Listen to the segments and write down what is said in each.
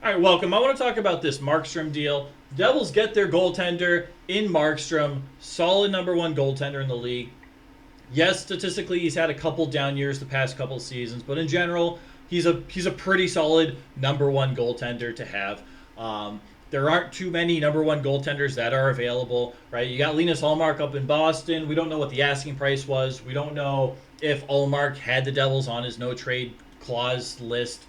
All right, welcome. I want to talk about this Markstrom deal. Devils get their goaltender in Markstrom, solid number one goaltender in the league. Yes, statistically, he's had a couple down years the past couple of seasons, but in general, he's a pretty solid number one goaltender to have. There aren't too many number one goaltenders that are available, right? You got Linus Ullmark up in Boston. We don't know what the asking price was. We don't know if Ullmark had the Devils on his no trade clause list.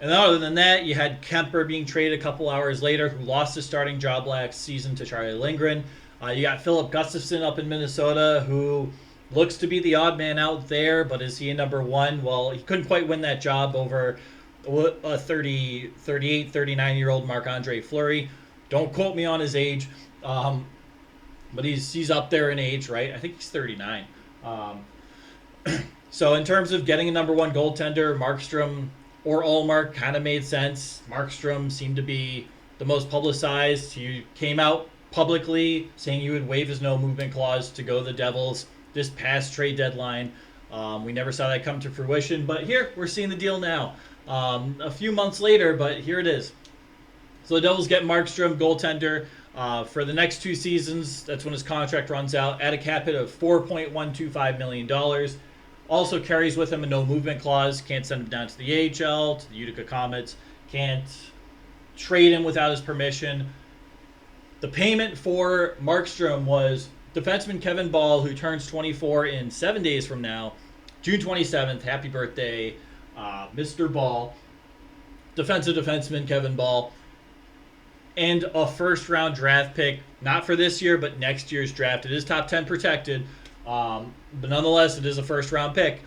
And other than that, you had Kemper being traded a couple hours later, who lost his starting job last season to Charlie Lindgren. You got Philip Gustafson up in Minnesota, who looks to be the odd man out there, but is he a number one? Well, he couldn't quite win that job over a 38, 39-year-old Marc-Andre Fleury. Don't quote me on his age, but he's up there in age, right? I think he's 39. So in terms of getting a number one goaltender, Markstrom or Ullmark kind of made sense. Markstrom seemed to be the most publicized. He came out publicly saying he would waive his no movement clause to go to the Devils this past trade deadline. We never saw that come to fruition, but here we're seeing the deal now. A few months later, but here it is. So the Devils get Markstrom, goaltender, for the next 2 seasons. That's when his contract runs out at a cap hit of $4.125 million. Also carries with him a no movement clause. Can't send him down to the AHL, to the Utica Comets. Can't trade him without his permission. The payment for Markstrom was defenseman Kevin Bahl, who turns 24 in 7 days from now, June 27th. Happy birthday, Mr. Bahl. Defensive defenseman Kevin Bahl. And a first-round draft pick, not for this year, but next year's draft. It is top 10 protected. But nonetheless, it is a first-round pick.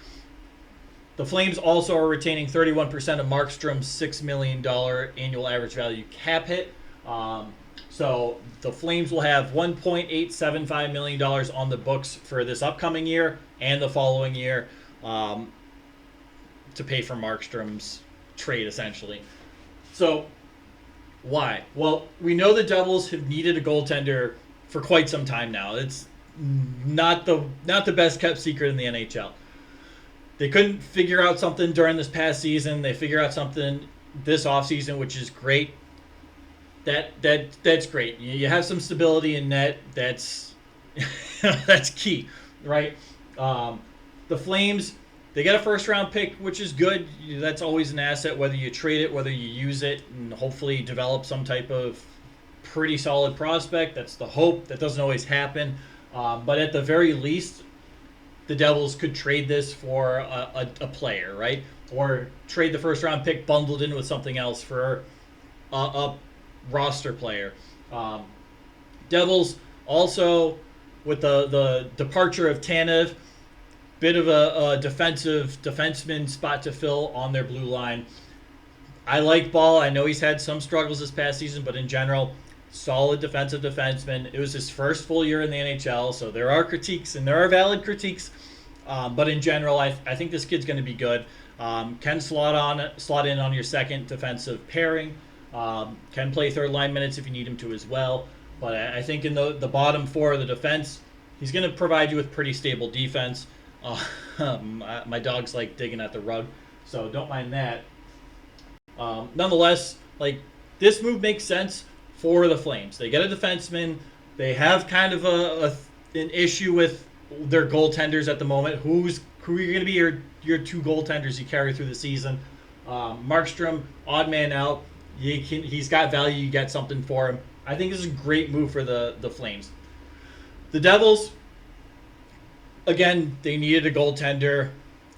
The Flames also are retaining 31% of Markstrom's $6 million annual average value cap hit. So the Flames will have $1.875 million on the books for this upcoming year and the following year to pay for Markstrom's trade, essentially. So why? Well, we know the Devils have needed a goaltender for quite some time now. It's not the best kept secret in the NHL. They couldn't figure out something during this past season. They figure out something this offseason, which is great. That's great. You have some stability in net. That's that's key, right? The Flames, they get a first round pick, which is good. That's always an asset, whether you trade it, whether you use it, and hopefully develop some type of pretty solid prospect. That's the hope. That doesn't always happen. But at the very least, the Devils could trade this for a player, right? Or trade the first-round pick bundled in with something else for a roster player. Devils also, with the departure of Tanev, bit of a defenseman spot to fill on their blue line. I like Bahl. I know he's had some struggles this past season, but in general, solid defensive defenseman. It was his first full year in the NHL, so there are critiques, and there are valid critiques. But in general, I think this kid's going to be good. Can slot in on your second defensive pairing. Can play third line minutes if you need him to as well. But I think in the bottom four of the defense, he's going to provide you with pretty stable defense. My dog's like digging at the rug, so don't mind that. Nonetheless, like, this move makes sense for the Flames. They get a defenseman. They have kind of an issue with their goaltenders at the moment. Who are going to be your 2 goaltenders you carry through the season? Markstrom, odd man out. He's got value. You get something for him. I think this is a great move for the Flames. The Devils, again, they needed a goaltender.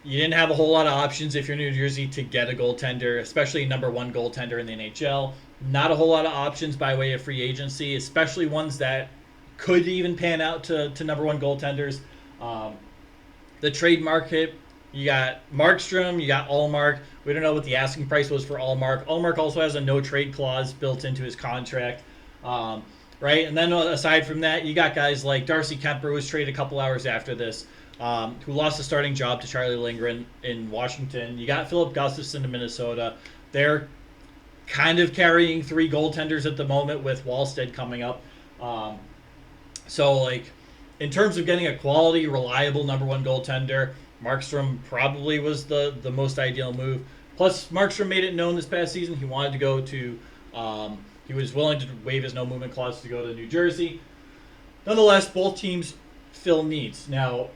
You didn't have a whole lot of options if you're New Jersey to get a goaltender, especially a number one goaltender in the NHL. Not a whole lot of options by way of free agency, especially ones that could even pan out to number one goaltenders. The trade market, you got Markstrom, you got Ullmark. We don't know what the asking price was for Ullmark. Ullmark also has a no trade clause built into his contract, right? And then aside from that, you got guys like Darcy Kemper, who was traded a couple hours after this, who lost the starting job to Charlie Lindgren in Washington. You got Philip Gustafson in Minnesota. They're kind of carrying 3 goaltenders at the moment with Wallstead coming up. So, like, in terms of getting a quality, reliable number one goaltender, Markstrom probably was the most ideal move. Plus, Markstrom made it known this past season he wanted to go to. He was willing to waive his no movement clause to go to New Jersey. Nonetheless, both teams fill needs. Now,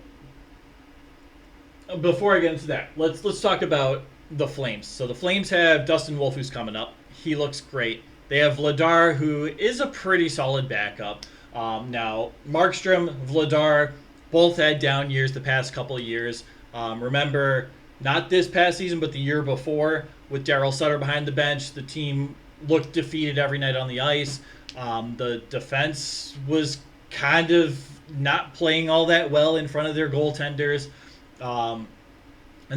before I get into that, let's talk about the Flames. So the Flames have Dustin Wolf, who's coming up. He looks great. They have Vladar, who is a pretty solid backup. Now, Markstrom, Vladar, both had down years the past couple of years. Remember, not this past season, but the year before, with Daryl Sutter behind the bench, the team looked defeated every night on the ice. The defense was kind of not playing all that well in front of their goaltenders. And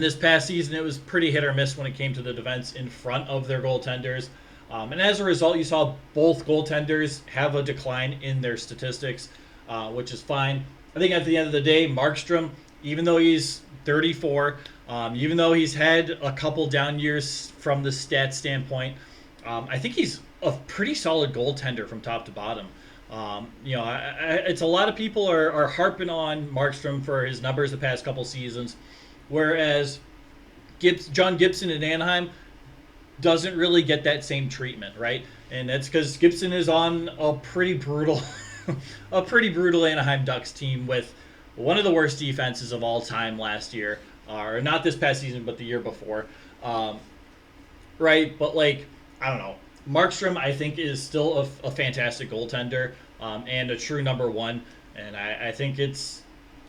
this past season, it was pretty hit or miss when it came to the defense in front of their goaltenders. And as a result, you saw both goaltenders have a decline in their statistics, which is fine. I think at the end of the day, Markstrom, even though he's 34, even though he's had a couple down years from the stats standpoint, I think he's a pretty solid goaltender from top to bottom. It's a lot of people are harping on Markstrom for his numbers the past couple seasons, whereas John Gibson in Anaheim doesn't really get that same treatment, right? And that's because Gibson is on a pretty brutal, Anaheim Ducks team with one of the worst defenses of all time last year, or not this past season, but the year before, right? But I don't know. Markstrom, I think, is still a fantastic goaltender and a true number one, and I think it's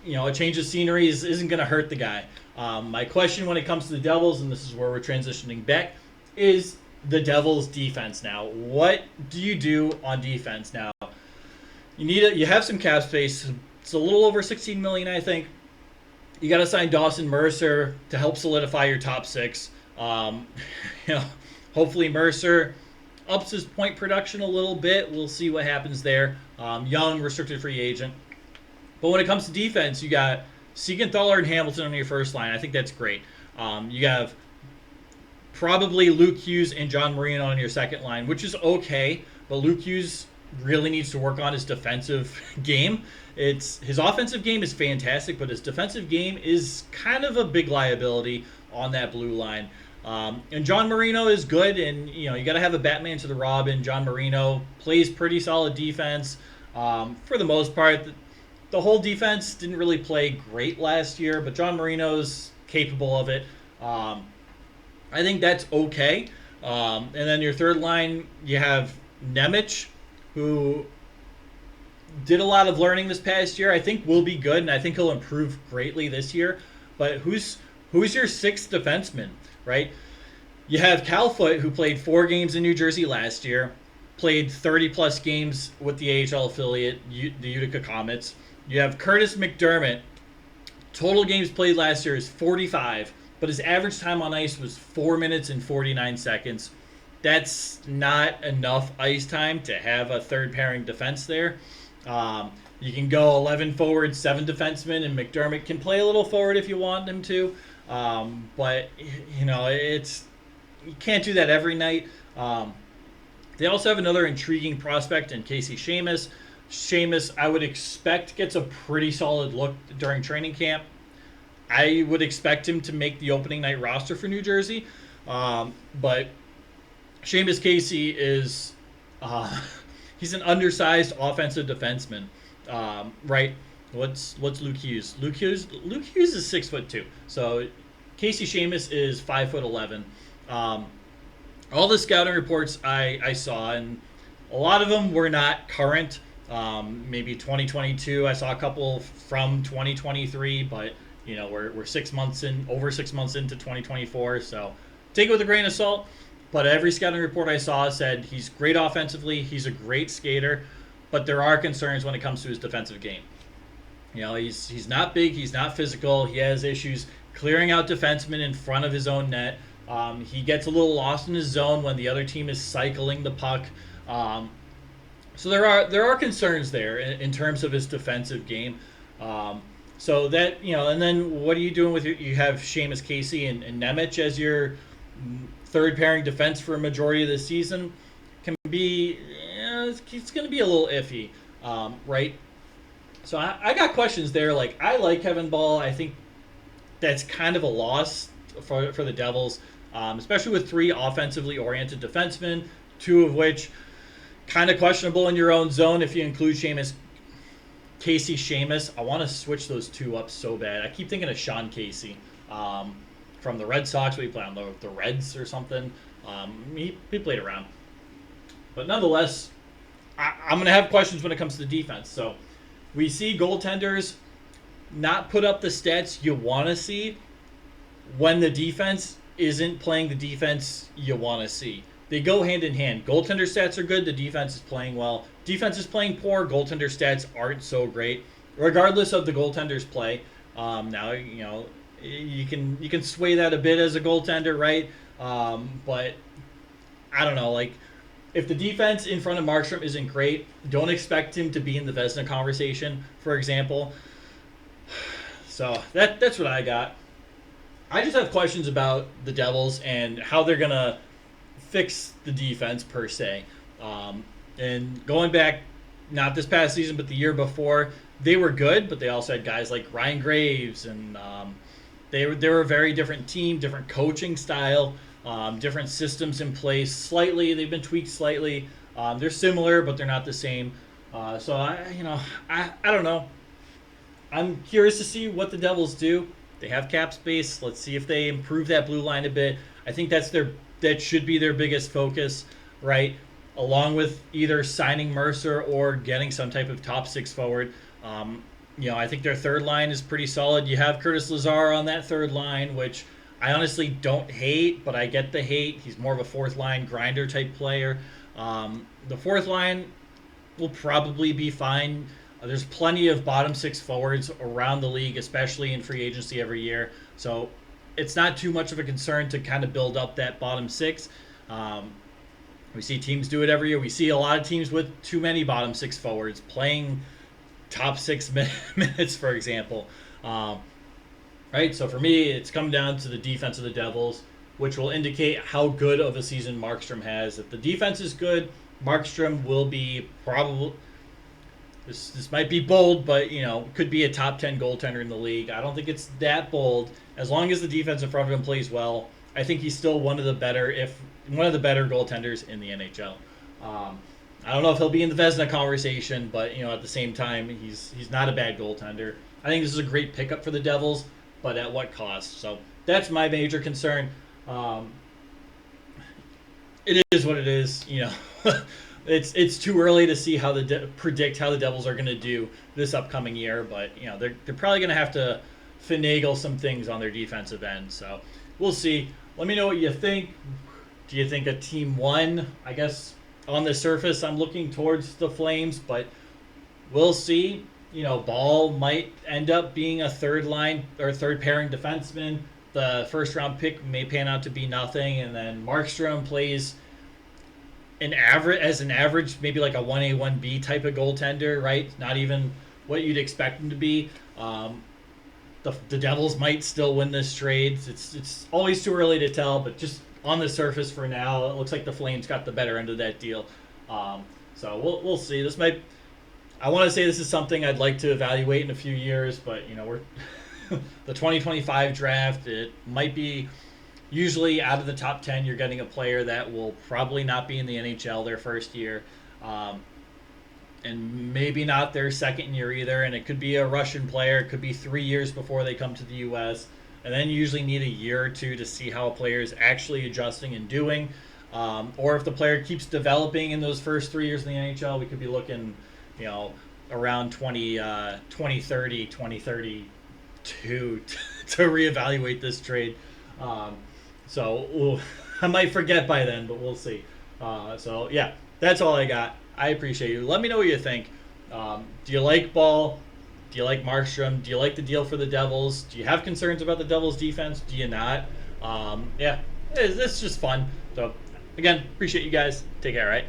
a change of scenery isn't going to hurt the guy. My question when it comes to the Devils, and this is where we're transitioning back, is the Devils' defense now. What do you do on defense now? You have some cap space. It's a little over $16 million, I think. You got to sign Dawson Mercer to help solidify your top six. Hopefully Mercer ups his point production a little bit. We'll see what happens there. Young, restricted free agent. But when it comes to defense, you got Siegenthaler and Hamilton on your first line. I think that's great. You have probably Luke Hughes and John Marino on your second line, which is okay. But Luke Hughes really needs to work on his defensive game. His offensive game is fantastic, but his defensive game is kind of a big liability on that blue line. And John Marino is good, and you got to have a Batman to the Robin. John Marino plays pretty solid defense for the most part. The whole defense didn't really play great last year, but John Marino's capable of it. I think that's okay. And then your third line, you have Nemec, who did a lot of learning this past year. I think will be good, and I think he'll improve greatly this year. But who's your sixth defenseman, right? You have Cal Foote, who played 4 games in New Jersey last year, played 30-plus games with the AHL affiliate, the Utica Comets. You have Curtis McDermott. Total games played last year is 45, but his average time on ice was 4 minutes and 49 seconds. That's not enough ice time to have a third-pairing defense there. You can go 11 forward, 7 defensemen, and McDermott can play a little forward if you want him to. But, you can't do that every night. They also have another intriguing prospect in Casey Seamus. Seamus, I would expect, gets a pretty solid look during training camp. I would expect him to make the opening night roster for New Jersey. But Seamus Casey is he's an undersized offensive defenseman, right? What's Luke Hughes? Luke Hughes is 6'2". So Casey Seamus is 5'11". All the scouting reports I saw, and a lot of them were not current. Maybe 2022. I saw a couple from 2023, but we're over 6 months into 2024, so take it with a grain of salt. But every scouting report I saw said he's great offensively, he's a great skater, but there are concerns when it comes to his defensive game. He's not big, he's not physical, he has issues clearing out defensemen in front of his own net. He gets a little lost in his zone when the other team is cycling the puck. So there are concerns there in terms of his defensive game. So that and then what are you doing with you have Seamus Casey and Nemec as your third pairing defense for a majority of the season? Can be it's going to be a little iffy, right? So I got questions there. I like Kevin Bahl. I think that's kind of a loss for the Devils. especially with three offensively oriented defensemen, two of which kind of questionable in your own zone if you include Casey Seamus. I want to switch those two up so bad. I keep thinking of Sean Casey from the Red Sox. What he played on the Reds or something. He played around, but nonetheless, I'm going to have questions when it comes to the defense. So we see goaltenders not put up the stats you want to see when the defense isn't playing the defense you want to see. They go hand in hand. Goaltender stats are good. The defense is playing well. Defense is playing poor. Goaltender stats aren't so great, regardless of the goaltender's play. Now you can sway that a bit as a goaltender, right? But I don't know. Like, if the defense in front of Markstrom isn't great, don't expect him to be in the Vezina conversation, for example. So that's what I got. I just have questions about the Devils and how they're gonna fix the defense per se. And going back, not this past season, but the year before, they were good, but they also had guys like Ryan Graves, and they were a very different team, different coaching style, different systems in place. They've been tweaked slightly. They're similar, but they're not the same. So I don't know. I'm curious to see what the Devils do. They have cap space. Let's see if they improve that blue line a bit. I think that should be their biggest focus, right? Along with either signing Mercer or getting some type of top six forward. I think their third line is pretty solid. You have Curtis Lazar on that third line, which I honestly don't hate, but I get the hate. He's more of a fourth line grinder type player. The fourth line will probably be fine. There's plenty of bottom six forwards around the league, especially in free agency every year. So it's not too much of a concern to kind of build up that bottom six. We see teams do it every year. We see a lot of teams with too many bottom six forwards playing top 6 minutes, for example. Right? So for me, it's come down to the defense of the Devils, which will indicate how good of a season Markstrom has. If the defense is good, Markstrom will be probably... This might be bold, but could be a top 10 goaltender in the league. I don't think it's that bold. As long as the defense in front of him plays well, I think he's still one of the better goaltenders in the NHL. I don't know if he'll be in the Vezina conversation, but at the same time, he's not a bad goaltender. I think this is a great pickup for the Devils, but at what cost? So that's my major concern. It is what it is. It's too early to see predict how the Devils are going to do this upcoming year, but they're probably going to have to finagle some things on their defensive end. So we'll see. Let me know what you think. Do you think a team won? I guess on the surface, I'm looking towards the Flames, but we'll see. Bahl might end up being a third line or third pairing defenseman. The first round pick may pan out to be nothing, and then Markstrom plays an average, maybe like a 1A, 1B type of goaltender, right? Not even what you'd expect him to be. The Devils might still win this trade. It's always too early to tell, but just on the surface for now, it looks like the Flames got the better end of that deal. So we'll see. I want to say this is something I'd like to evaluate in a few years, but we're the 2025 draft. It might be. Usually out of the top 10, you're getting a player that will probably not be in the NHL their first year. And maybe not their second year either. And it could be a Russian player. It could be 3 years before they come to the U.S. And then you usually need a year or two to see how a player is actually adjusting and doing. Or if the player keeps developing in those first 3 years in the NHL, we could be looking, around 2030, 2032 to reevaluate this trade. So I might forget by then, but we'll see. So yeah, that's all I got. I appreciate you. Let me know what you think. Do you like Bahl? Do you like Markstrom? Do you like the deal for the Devils? Do you have concerns about the Devils' defense? Do you not? Yeah, it's just fun. So again, appreciate you guys. Take care, all right?